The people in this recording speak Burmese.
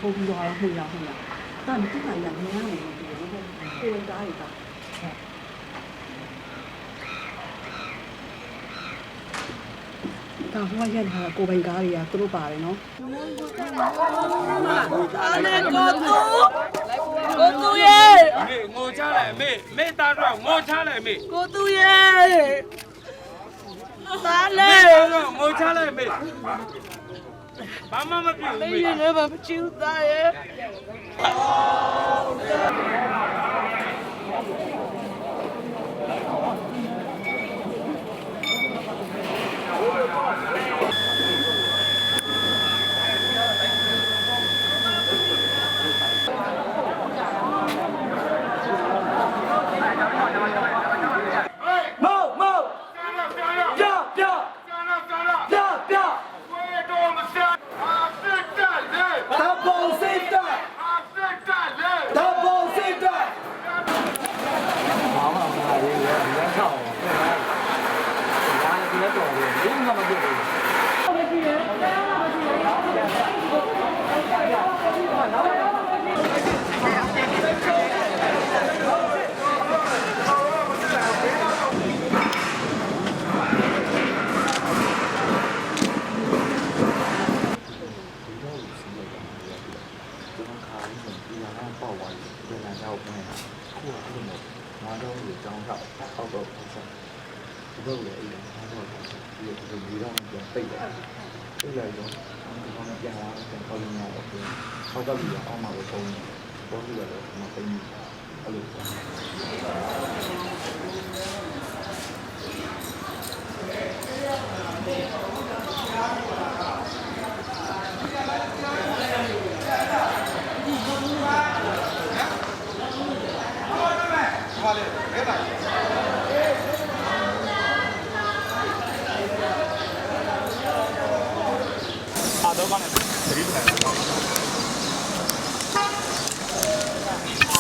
ထိုးပြီးတော့ဟိုရဒါမသိပါရနေရတယ်ဒီလိုကိုယ်သားရတာဒါဟိုရက်ထားကိုပိုင်ကားတွေကသူတို့ပါတယ်နော်အားလည်းကိုသူရဲ့ငိုချလိုက်မေသားတော့ငိုချလိုက်မေ ကိုသူရဲ့သားလေ တော့ငိုချလိုက်မေဘာမှမပြုတ် မေ မေ ရလည်းမချူသားရဲ့ Vale,